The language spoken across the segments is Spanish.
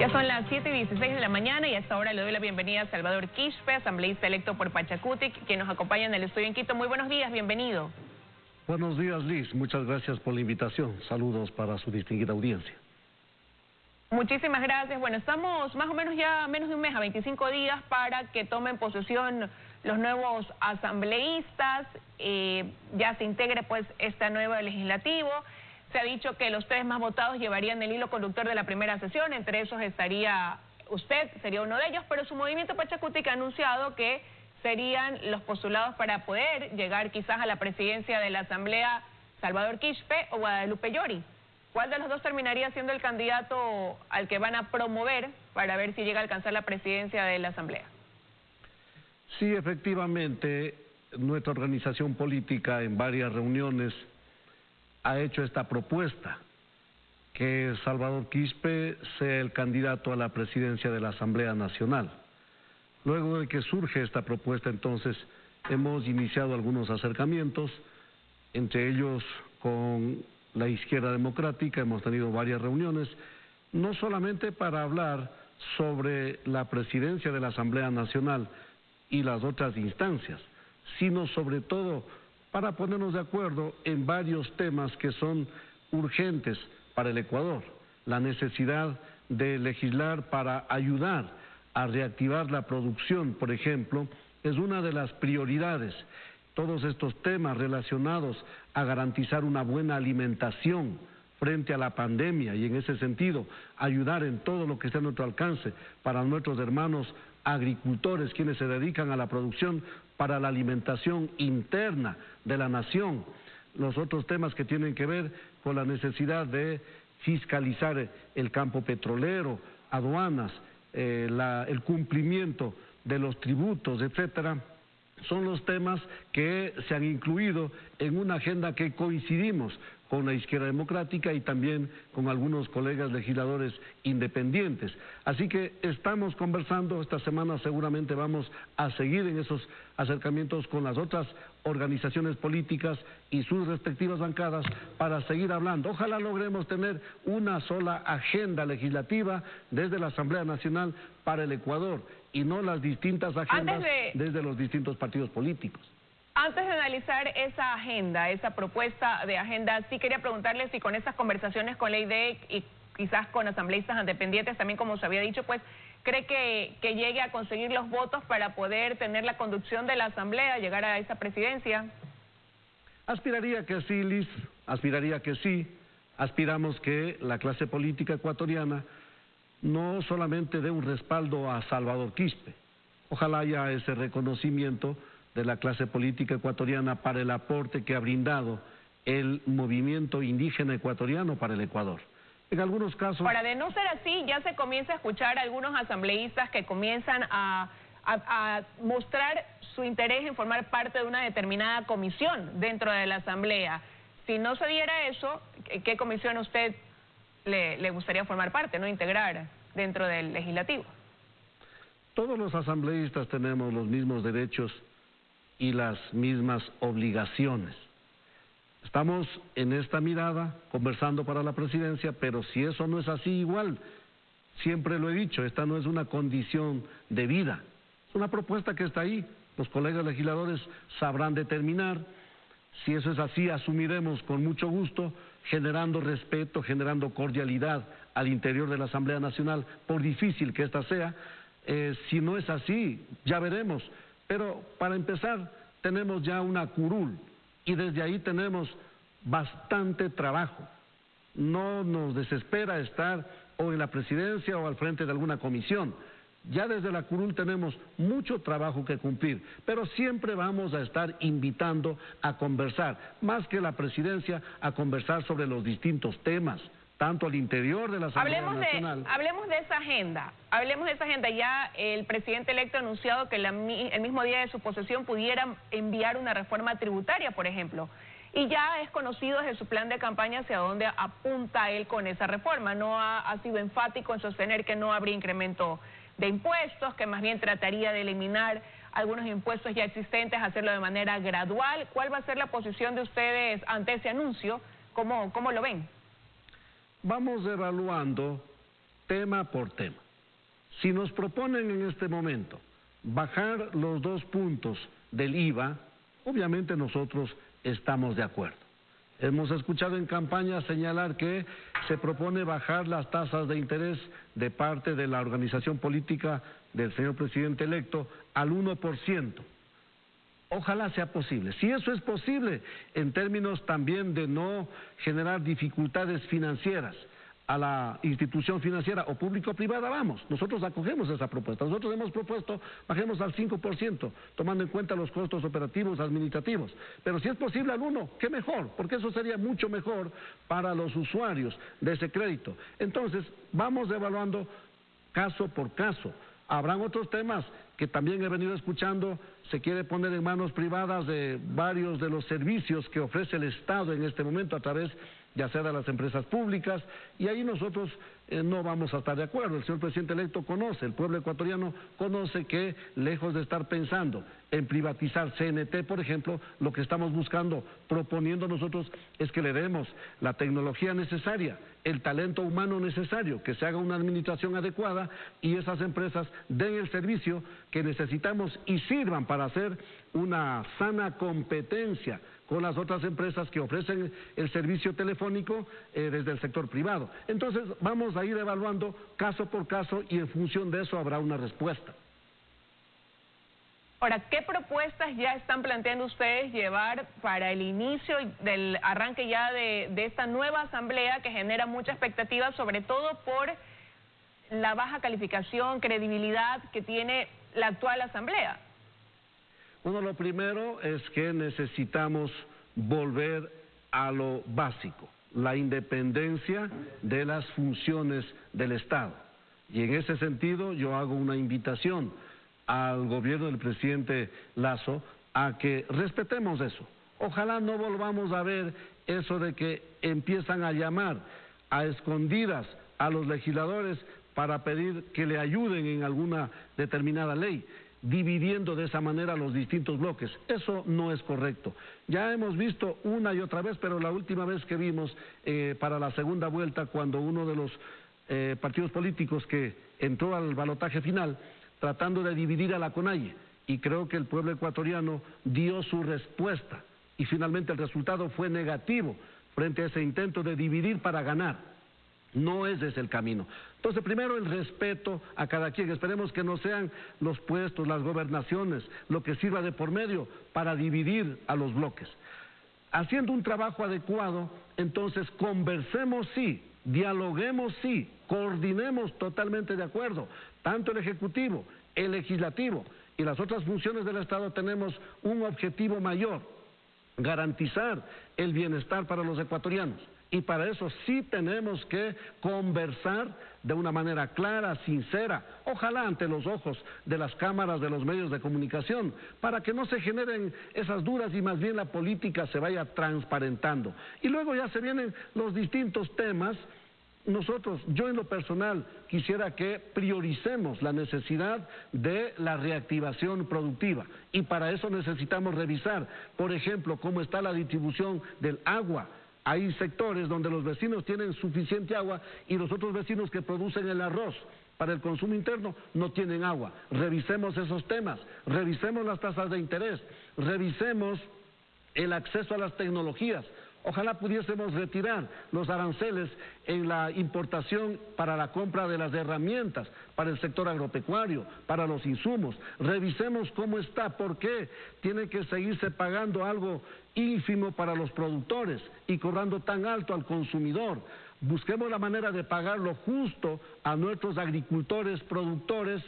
Ya son las 7:16 de la mañana y a esta hora le doy la bienvenida a Salvador Quispe, asambleísta electo por Pachacutic, quien nos acompaña en el estudio en Quito. Muy buenos días, bienvenido. Buenos días, Liz. Muchas gracias por la invitación. Saludos para su distinguida audiencia. Muchísimas gracias. Bueno, estamos más o menos ya menos de un mes, a 25 días, para que tomen posesión los nuevos asambleístas. Ya se integre pues este nuevo legislativo. Se ha dicho que los tres más votados llevarían el hilo conductor de la primera sesión, entre esos estaría usted, sería uno de ellos, pero su movimiento Pachacutic ha anunciado que serían los postulados para poder llegar quizás a la presidencia de la Asamblea Salvador Quispe o Guadalupe Llori. ¿Cuál de los dos terminaría siendo el candidato al que van a promover para ver si llega a alcanzar la presidencia de la Asamblea? Sí, efectivamente, nuestra organización política en varias reuniones ha hecho esta propuesta, que Salvador Quispe sea el candidato a la presidencia de la Asamblea Nacional. Luego de que surge esta propuesta, entonces, hemos iniciado algunos acercamientos, entre ellos con la izquierda democrática, hemos tenido varias reuniones, no solamente para hablar sobre la presidencia de la Asamblea Nacional y las otras instancias, sino sobre todo para ponernos de acuerdo en varios temas que son urgentes para el Ecuador. La necesidad de legislar para ayudar a reactivar la producción, por ejemplo, es una de las prioridades. Todos estos temas relacionados a garantizar una buena alimentación frente a la pandemia y en ese sentido ayudar en todo lo que esté a nuestro alcance para nuestros hermanos agricultores, quienes se dedican a la producción para la alimentación interna de la nación. Los otros temas que tienen que ver con la necesidad de fiscalizar el campo petrolero, aduanas, el cumplimiento de los tributos, etcétera, son los temas que se han incluido en una agenda que coincidimos con la izquierda democrática y también con algunos colegas legisladores independientes. Así que estamos conversando, esta semana seguramente vamos a seguir en esos acercamientos con las otras organizaciones políticas y sus respectivas bancadas para seguir hablando. Ojalá logremos tener una sola agenda legislativa desde la Asamblea Nacional para el Ecuador y no las distintas agendas desde los distintos partidos políticos. Antes de analizar esa agenda, esa propuesta de agenda, sí quería preguntarle si con esas conversaciones con la IDEC y quizás con asambleístas independientes, también como se había dicho, pues, ¿cree que llegue a conseguir los votos para poder tener la conducción de la Asamblea, llegar a esa presidencia? Aspiraría que sí, Liz, aspiraría que sí. Aspiramos que la clase política ecuatoriana no solamente dé un respaldo a Salvador Quispe, ojalá haya ese reconocimiento de la clase política ecuatoriana para el aporte que ha brindado el movimiento indígena ecuatoriano para el Ecuador. En algunos casos... Para de no ser así, ya se comienza a escuchar a algunos asambleístas que comienzan a mostrar su interés en formar parte de una determinada comisión dentro de la Asamblea. Si no se diera eso, ¿qué comisión a usted le gustaría formar parte, no integrar dentro del legislativo? Todos los asambleístas tenemos los mismos derechos y las mismas obligaciones. Estamos en esta mirada conversando para la presidencia, pero si eso no es así, igual, siempre lo he dicho, esta no es una condición de vida, es una propuesta que está ahí, los colegas legisladores sabrán determinar. Si eso es así, asumiremos con mucho gusto, generando respeto, generando cordialidad al interior de la Asamblea Nacional, por difícil que ésta sea. Si no es así, ya veremos. Pero para empezar, tenemos ya una curul y desde ahí tenemos bastante trabajo. No nos desespera estar o en la presidencia o al frente de alguna comisión. Ya desde la curul tenemos mucho trabajo que cumplir, pero siempre vamos a estar invitando a conversar, más que la presidencia, a conversar sobre los distintos temas, tanto al interior de la Asamblea Nacional. Hablemos de esa agenda, ya el presidente electo ha anunciado que el mismo día de su posesión pudiera enviar una reforma tributaria, por ejemplo, y ya es conocido desde su plan de campaña hacia dónde apunta él con esa reforma. No ha sido enfático en sostener que no habría incremento de impuestos, que más bien trataría de eliminar algunos impuestos ya existentes, hacerlo de manera gradual. ¿Cuál va a ser la posición de ustedes ante ese anuncio? ¿Cómo lo ven? Vamos evaluando tema por tema. Si nos proponen en este momento bajar los 2 puntos del IVA, obviamente nosotros estamos de acuerdo. Hemos escuchado en campaña señalar que se propone bajar las tasas de interés de parte de la organización política del señor presidente electo al 1%. Ojalá sea posible. Si eso es posible, en términos también de no generar dificultades financieras a la institución financiera o público o privada, vamos, nosotros acogemos esa propuesta. Nosotros hemos propuesto, bajemos al 5%, tomando en cuenta los costos operativos, administrativos. Pero si es posible al 1%, qué mejor, porque eso sería mucho mejor para los usuarios de ese crédito. Entonces, vamos evaluando caso por caso. Habrán otros temas que también he venido escuchando, se quiere poner en manos privadas de varios de los servicios que ofrece el Estado en este momento a través ya sea de las empresas públicas, y ahí nosotros no vamos a estar de acuerdo. El señor presidente electo conoce, el pueblo ecuatoriano conoce que, lejos de estar pensando en privatizar CNT, por ejemplo, lo que estamos buscando, proponiendo nosotros, es que le demos la tecnología necesaria, el talento humano necesario, que se haga una administración adecuada y esas empresas den el servicio que necesitamos y sirvan para hacer una sana competencia con las otras empresas que ofrecen el servicio telefónico desde el sector privado. Entonces vamos a ir evaluando caso por caso y en función de eso habrá una respuesta. Ahora, ¿qué propuestas ya están planteando ustedes llevar para el inicio del arranque ya de esta nueva asamblea que genera mucha expectativa, sobre todo por la baja calificación, credibilidad que tiene la actual asamblea? Bueno, lo primero es que necesitamos volver a lo básico, la independencia de las funciones del Estado. Y en ese sentido yo hago una invitación al gobierno del presidente Lasso a que respetemos eso. Ojalá no volvamos a ver eso de que empiezan a llamar a escondidas a los legisladores para pedir que le ayuden en alguna determinada ley, dividiendo de esa manera los distintos bloques. Eso no es correcto. Ya hemos visto una y otra vez, pero la última vez que vimos para la segunda vuelta, cuando uno de los partidos políticos que entró al balotaje final, tratando de dividir a la CONAIE, y creo que el pueblo ecuatoriano dio su respuesta, y finalmente el resultado fue negativo frente a ese intento de dividir para ganar. No ese es el camino. Entonces, primero el respeto a cada quien. Esperemos que no sean los puestos, las gobernaciones, lo que sirva de por medio para dividir a los bloques. Haciendo un trabajo adecuado, entonces conversemos sí, dialoguemos sí, coordinemos totalmente de acuerdo. Tanto el Ejecutivo, el Legislativo y las otras funciones del Estado tenemos un objetivo mayor: garantizar el bienestar para los ecuatorianos. Y para eso sí tenemos que conversar de una manera clara, sincera, ojalá ante los ojos de las cámaras de los medios de comunicación, para que no se generen esas dudas y más bien la política se vaya transparentando. Y luego ya se vienen los distintos temas. Nosotros, yo en lo personal, quisiera que prioricemos la necesidad de la reactivación productiva, y para eso necesitamos revisar, por ejemplo, cómo está la distribución del agua. Hay sectores donde los vecinos tienen suficiente agua y los otros vecinos que producen el arroz para el consumo interno no tienen agua. Revisemos esos temas, revisemos las tasas de interés, revisemos el acceso a las tecnologías. Ojalá pudiésemos retirar los aranceles en la importación para la compra de las herramientas para el sector agropecuario, para los insumos. Revisemos cómo está, por qué tiene que seguirse pagando algo ínfimo para los productores y cobrando tan alto al consumidor. Busquemos la manera de pagar lo justo a nuestros agricultores, productores,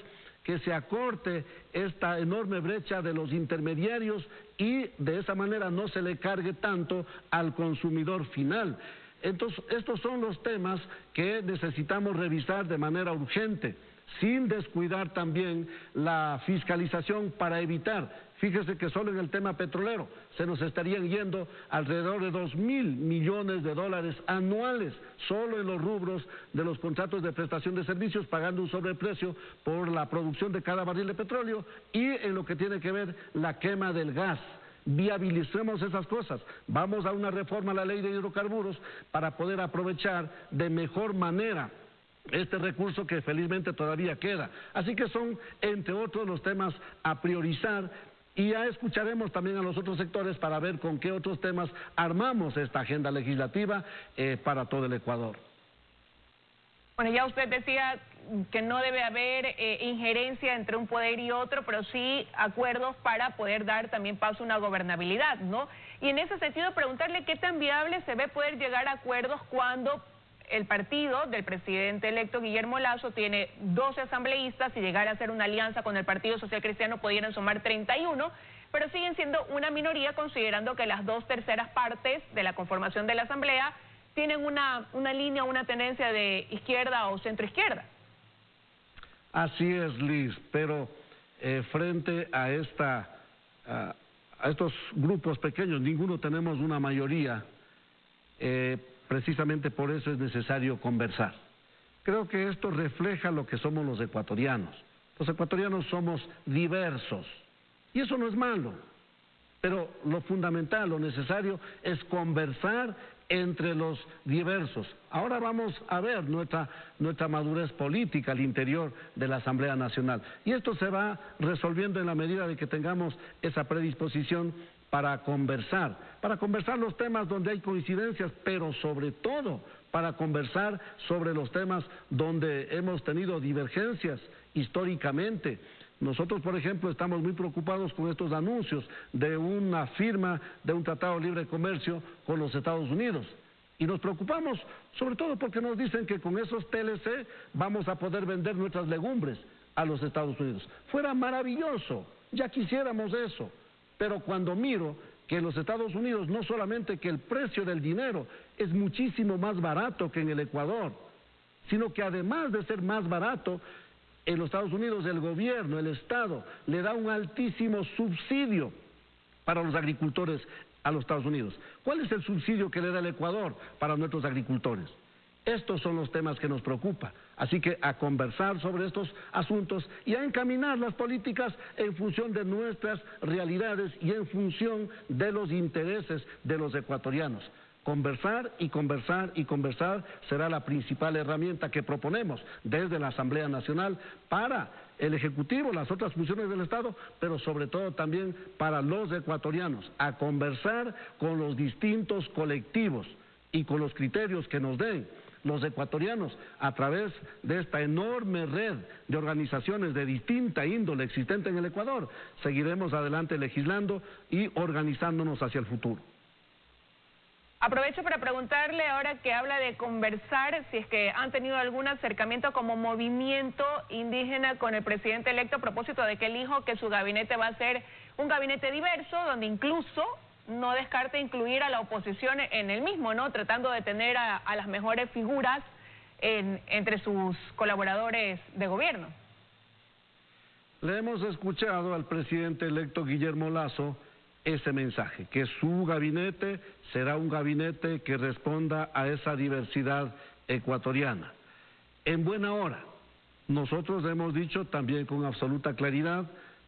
que se acorte esta enorme brecha de los intermediarios y de esa manera no se le cargue tanto al consumidor final. Entonces, estos son los temas que necesitamos revisar de manera urgente, sin descuidar también la fiscalización para evitar. Fíjese que solo en el tema petrolero se nos estarían yendo alrededor de $2.000 millones anuales, solo en los rubros de los contratos de prestación de servicios, pagando un sobreprecio por la producción de cada barril de petróleo, y en lo que tiene que ver la quema del gas. Viabilicemos esas cosas. Vamos a una reforma a la ley de hidrocarburos para poder aprovechar de mejor manera este recurso que felizmente todavía queda. Así que son, entre otros, los temas a priorizar, y ya escucharemos también a los otros sectores para ver con qué otros temas armamos esta agenda legislativa para todo el Ecuador. Bueno, ya usted decía que no debe haber injerencia entre un poder y otro, pero sí acuerdos para poder dar también paso a una gobernabilidad, ¿no? Y en ese sentido, preguntarle qué tan viable se ve poder llegar a acuerdos cuando el partido del presidente electo Guillermo Lasso tiene 12 asambleístas y llegar a hacer una alianza con el Partido Social Cristiano pudieran sumar 31, pero siguen siendo una minoría considerando que las 2/3 partes de la conformación de la asamblea tienen una línea, una tendencia de izquierda o centroizquierda. Así es, Liz, pero frente a estos grupos pequeños, ninguno tenemos una mayoría, precisamente por eso es necesario conversar. Creo que esto refleja lo que somos los ecuatorianos. Los ecuatorianos somos diversos, y eso no es malo, pero lo fundamental, lo necesario es conversar entre los diversos. Ahora vamos a ver nuestra madurez política al interior de la Asamblea Nacional. Y esto se va resolviendo en la medida de que tengamos esa predisposición para conversar los temas donde hay coincidencias, pero sobre todo para conversar sobre los temas donde hemos tenido divergencias históricamente. Nosotros, por ejemplo, estamos muy preocupados con estos anuncios de una firma de un tratado de libre comercio con los Estados Unidos. Y nos preocupamos sobre todo porque nos dicen que con esos TLC vamos a poder vender nuestras legumbres a los Estados Unidos. Fuera maravilloso, ya quisiéramos eso. Pero cuando miro que en los Estados Unidos no solamente que el precio del dinero es muchísimo más barato que en el Ecuador, sino que además de ser más barato, en los Estados Unidos el gobierno, el Estado, le da un altísimo subsidio para los agricultores a los Estados Unidos. ¿Cuál es el subsidio que le da el Ecuador para nuestros agricultores? Estos son los temas que nos preocupan. Así que a conversar sobre estos asuntos y a encaminar las políticas en función de nuestras realidades y en función de los intereses de los ecuatorianos. Conversar y conversar y conversar será la principal herramienta que proponemos desde la Asamblea Nacional para el Ejecutivo, las otras funciones del Estado, pero sobre todo también para los ecuatorianos, a conversar con los distintos colectivos y con los criterios que nos den los ecuatorianos a través de esta enorme red de organizaciones de distinta índole existente en el Ecuador. Seguiremos adelante legislando y organizándonos hacia el futuro. Aprovecho para preguntarle, ahora que habla de conversar, si es que han tenido algún acercamiento como movimiento indígena con el presidente electo a propósito de que él dijo que su gabinete va a ser un gabinete diverso, donde incluso no descarte incluir a la oposición en el mismo, ¿no? Tratando de tener a las mejores figuras entre sus colaboradores de gobierno. Le hemos escuchado al presidente electo Guillermo Lasso ese mensaje, que su gabinete será un gabinete que responda a esa diversidad ecuatoriana. En buena hora, nosotros hemos dicho también con absoluta claridad,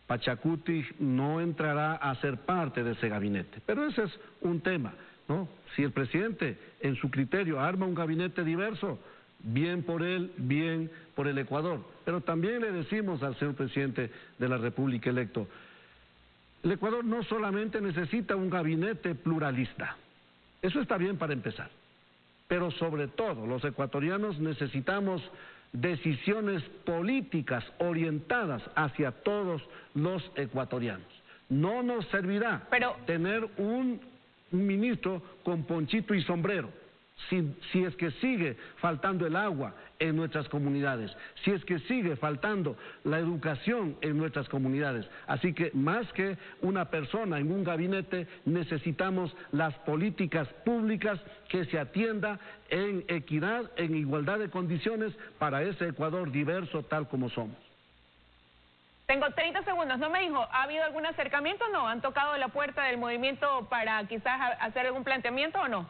Pachacuti no entrará a ser parte de ese gabinete, pero ese es un tema, ¿no? Si el presidente en su criterio arma un gabinete diverso, bien por él, bien por el Ecuador, pero también le decimos al señor presidente de la República electo, el Ecuador no solamente necesita un gabinete pluralista, eso está bien para empezar, pero sobre todo los ecuatorianos necesitamos decisiones políticas orientadas hacia todos los ecuatorianos. No nos servirá tener un ministro con ponchito y sombrero si es que sigue faltando el agua en nuestras comunidades, si es que sigue faltando la educación en nuestras comunidades. Así que más que una persona en un gabinete, necesitamos las políticas públicas que se atienda en equidad, en igualdad de condiciones para ese Ecuador diverso tal como somos. Tengo 30 segundos, no me dijo, ¿ha habido algún acercamiento o no? ¿Han tocado la puerta del movimiento para quizás hacer algún planteamiento o no?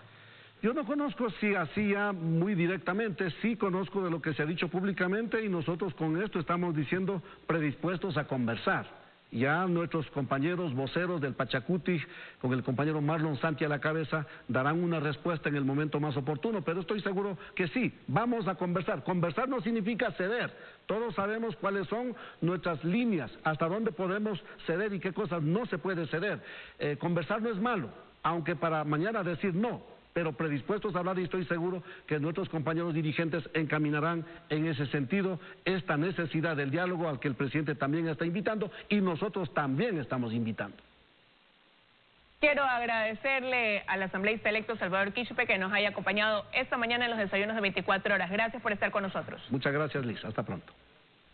Yo no conozco si hacía muy directamente, sí conozco de lo que se ha dicho públicamente y nosotros con esto estamos diciendo predispuestos a conversar Ya nuestros compañeros voceros del Pachacuti, con el compañero Marlon Santi a la cabeza, darán una respuesta en el momento más oportuno, pero estoy seguro que sí, vamos a conversar. Conversar no significa ceder. Todos sabemos cuáles son nuestras líneas, hasta dónde podemos ceder y qué cosas no se puede ceder. Conversar no es malo, aunque para mañana decir no, pero predispuestos a hablar, y estoy seguro que nuestros compañeros dirigentes encaminarán en ese sentido esta necesidad del diálogo al que el presidente también está invitando y nosotros también estamos invitando. Quiero agradecerle al asambleísta electo Salvador Quispe que nos haya acompañado esta mañana en los desayunos de 24 horas. Gracias por estar con nosotros. Muchas gracias, Liz. Hasta pronto.